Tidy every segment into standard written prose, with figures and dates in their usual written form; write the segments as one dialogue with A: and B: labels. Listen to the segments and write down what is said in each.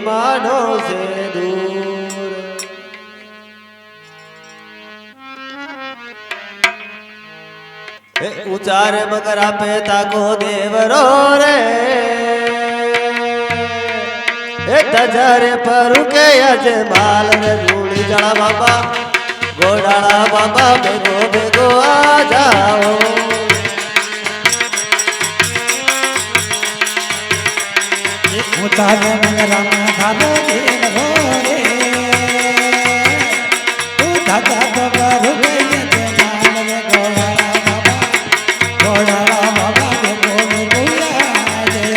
A: मानो से दूर उचार मगरा पेता को देवरो रे तजरे पर के अजमाल रे रूड़ी जड़ा बाबा गोडाला बाबा बेगो बेगो आ जाओ
B: उचार मगरा खानो देवरो रे तू दादा बाबा रुके अजमाल रे गोडाला बाबा बेगो बेगो आ जाओ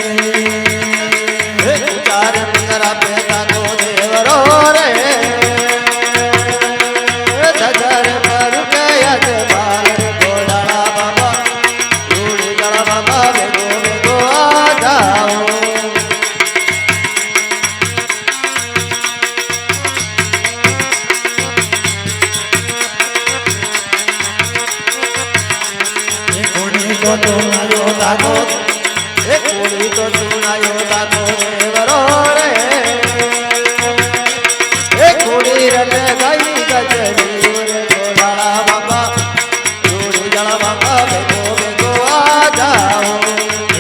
A: उचार मगरा पेता को देवरो रे तजरे पर के अजमाल रे गोडाला बाबा रूड़ी जड़ा बाबा बेगो बेगो आ जाओ तो सुनायो दादो एक कोड़ी तो सुनायो दादो देवरो रे एक कोड़ी रले गई गजरी रे गोडाला बाबा रूड़ी जड़ा बाबा बेगो बेगो आ जाओ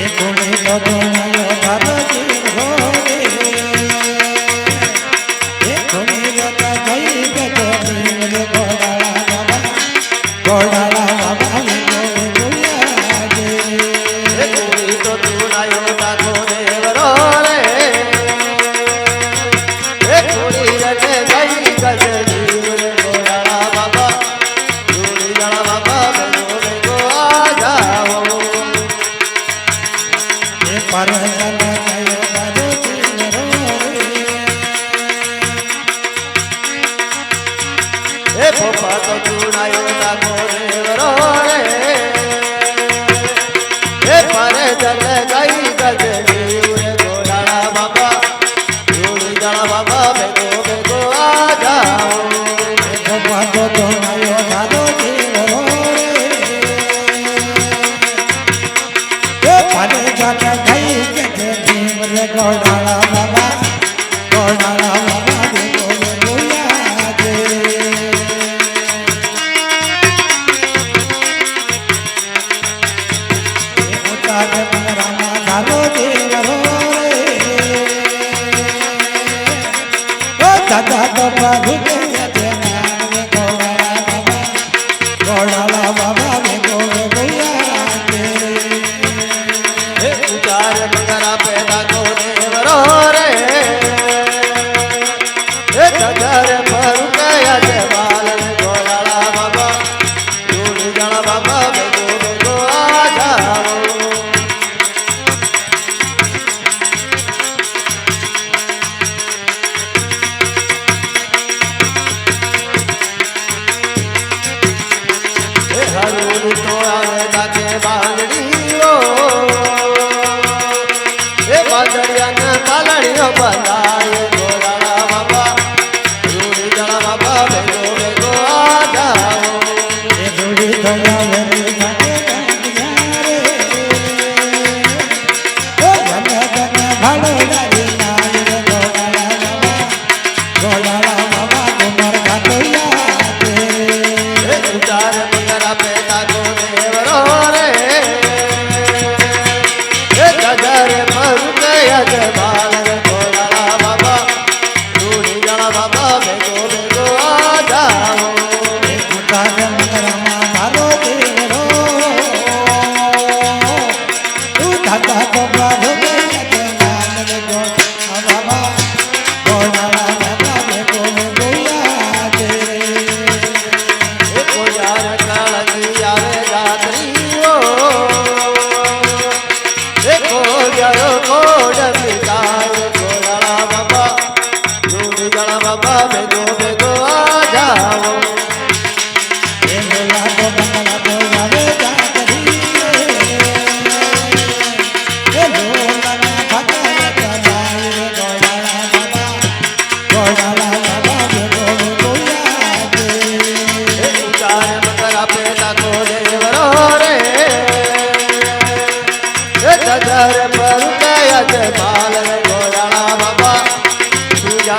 B: एक कोड़ी तो सुनायो दादो देवरो रे एक कोड़ी रले गई गजरी रे गोडाला बाबा
A: पोपा तो चुनायो दागो देवरो रे परे जल गई गजनी रे गोडाला बाबा रूड़ी जड़ा बाबा बेगो बेगो आ जाओ
B: पोपा तो चुनायो दागो देवरो रे परे जल गई गजनी रे गोडाला बाबा बेगो बेगो आ जाओ दादा बाबा रुके अजमाल रे गोडाला बाबा बेगो बेगो आ जाओ
A: उचार मगरा पैदा को देवरो रे तजरे पर के अजमाल रे गोडाला बाबा रूड़ी जड़ा बाबा बेगो बेगो आ जाओ हरून तो आवे ताके बांधड़ी ओ बांधड़िया न बालड़ियो बंधाए गोडाला बाबा रूड़ी जड़ा बाबा बेगो बेगो आ जाओ
B: रूड़ी तो आवे ताके बांधड़िया रे गने गने भाड़ोड़ी नाल रे गोडाला बाबा तुमर घाटोया
A: उचार मगरा पैदा को देवरो रे तजरे पर के अजमाल रे गोडाला बाबा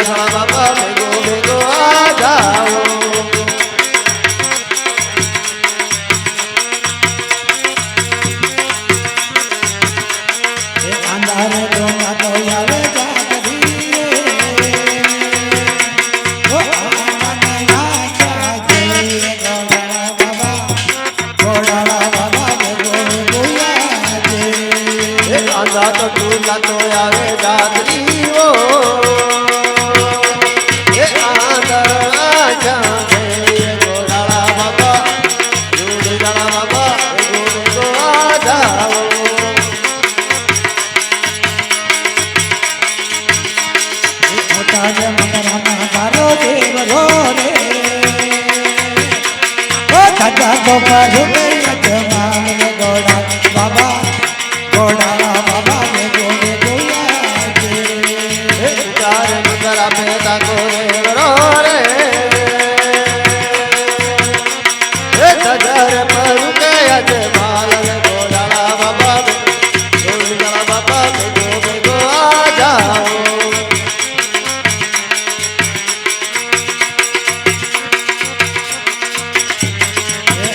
A: જળા બાબા ભેગો ભેગો આ જાઓ
B: અંધારે ડોમા તો આવે જાગરી ઓ આના ચાજે ગોડાળા બાબા ભેગો ભેગો
A: એ આંધા તો ટૂંકા તો આવે જાગરીઓ એ આંધા જાગે ગોડાળા બાબા જોડી જળા બાબા ભેગો ભેગો આ જાઓ
B: મોટા મંગરામાં તારો દેવ રો રે ઓ દાદા ગોપા રૂપે યજમાન ગોડા બાબા ભેગો ભેગો આજે
A: એ ચાર મંગરા પેતા કોરે વરો રે એ સજર પર કે અજ માલ રે ગોડાળા બાબા ગોડાળા બાબા ભેગો ભેગો આ જાઓ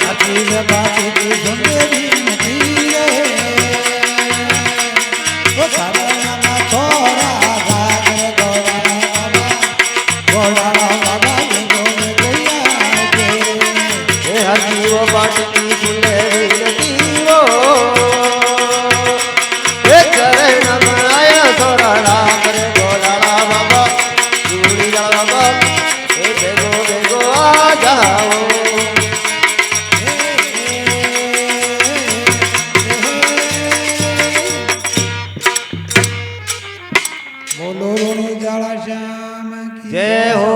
B: અખિલ બાકી કી સુંદરી નથી રે ઓ સારામાં થોડા ગાગર ગોડાળા બાબા ભેગો ભેગો આજે
A: એ હજીવો બાટકી ફૂલે વિનતીઓ એ ચરણ મનાય થોડા રામ રે ગોડાળા બાબા જોડી જળા બાબા એ ભેગો ભેગો આ જાઓ
B: બોલો રે જળ શ્યામ કી
A: જય હો